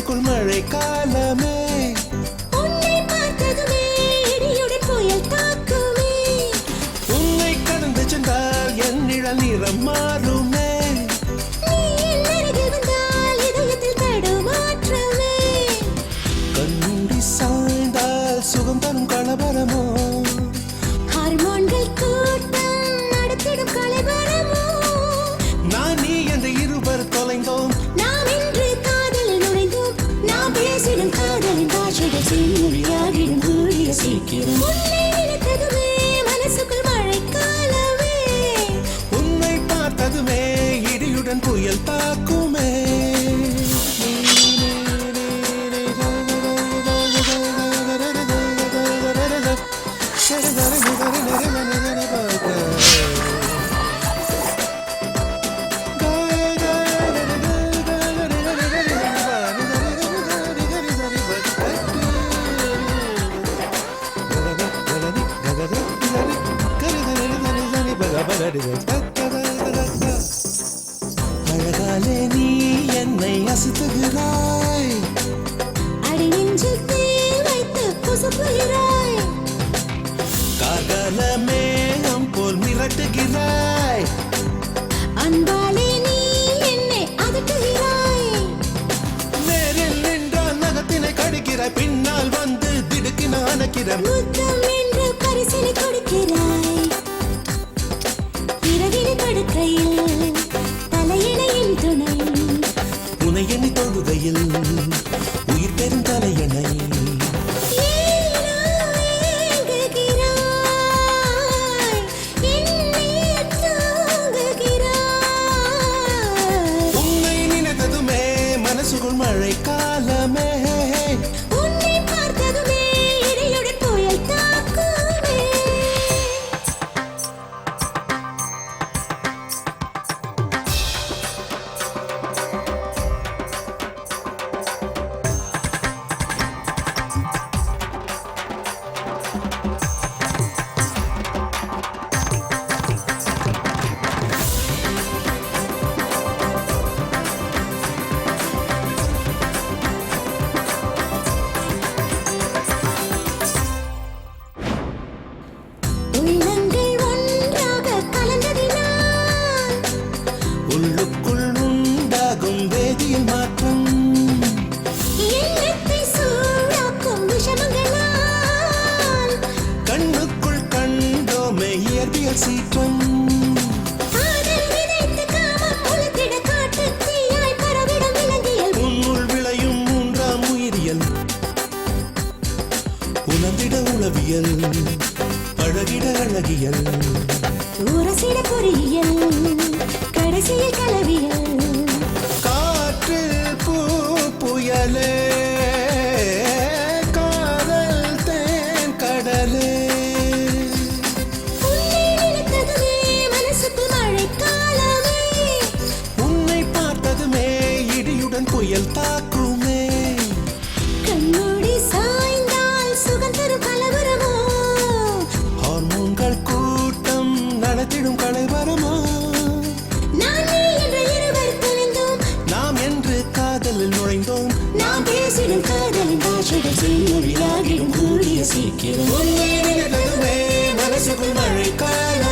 மனசுக்குள் மழை காலமே உன்னை பார்த்ததுமே இடியுடன் புயல் தாக்குமே உன்னை கடந்து சென்றால் என் நிழல் நிறம் மாறுமே நீ என் அருகில் வந்தால் இதயத்தில் தடுமாற்றமே கண்மூடி சாய்ந்தால் சுகம் தரும் கலவரமோ ஹார்மோன்கள் கூட்டம் நடத்திடும் கலவரமோ நான் நீ என்ற இருவர் தொலைந்தோம் நாம் இன்று காதலில் நுழைந்தோம் நாம் பேசிடும் காதலின் பாஷைகள் செம்மொழியாகிடும் கூடிய சீக்கிரம் உன்னை நினைத்ததுமே மனசுக்குள் மழை காலமே உன்னை பார்த்ததுமே இடியுடன் புயல் தாக்குமே அழகாலே நீ என்னை அசுத்துகிறாய் அடி நெஞ்சில் தீ வைத்து புசுப்புகிறாய் கார்காலமே போல் மிரட்டுகிறாய் அன்பாலே நீ என்னை அதட்டுகிறாய் நேரில் நின்றால் நகத்தினை கடிக்கிறாய் பின்னால் வந்து திடுக்கின அணைக்கிறாய் முத்தம் என்று பரிசினை கொடுக்கிறாய் இரவினை படுக்கையில் தலையணையின் துணை உனை எண்ணி தொழுகையில் உயிர் பெறும் தலையணை ஏனோ ஏங்குகிறாய் என்னை தூங்குகிறாய் உன்னை நினைத்ததுமே மனசுக்குள் மழை காலமே உன்னை பார்த்ததுமே இடியுடன் புயல் தாக்குமே உள்ளங்கள் ஒன்றாக கலந்ததினால் உள்ளுக்குள் உண்டாகும் வேதியியல் மாற்றம் எண்ணத்தை சூடாக்கும் விஷமங்களால் கண்ணுக்குள் கண்டோமே இயற்பியல் சீற்றம் காதல் விதைத்து காமம் உலர்த்திட காட்டுத் தீயாய் பரவிடும் விலங்கியல் உன்னுள் விளையும் மூன்றாம் உயிரியல் உணர்ந்திட உளவியல் பழகிட அழகியல் உரசிட பொறியியல் கடைசியில் கலவியல் காற்றில் பூ புயலே காதல் தேன் கடலே உன்னை நினைத்ததுமே மனசுக்குள் மழை காலமே உன்னை பார்த்ததுமே இடியுடன் புயல் தாக்குமே கண்மூடி சாய்ந்தால் சுகம் தரும் கலவரமோ ஹார்மோன்கள் கூட்டம் நடத்திடும் கலைவரமா நான் நீ என்ற இருவர் தொலைந்தோம் நாம் என்று காதலில் நுழைந்தோம் நாம் பேசிடும் காதலின் பாஷைகள் செம்மொழியாகிடும் கூடிய சீக்கிரம் உன்னை நினைத்ததுமே மனசுக்குள் மழை காலம்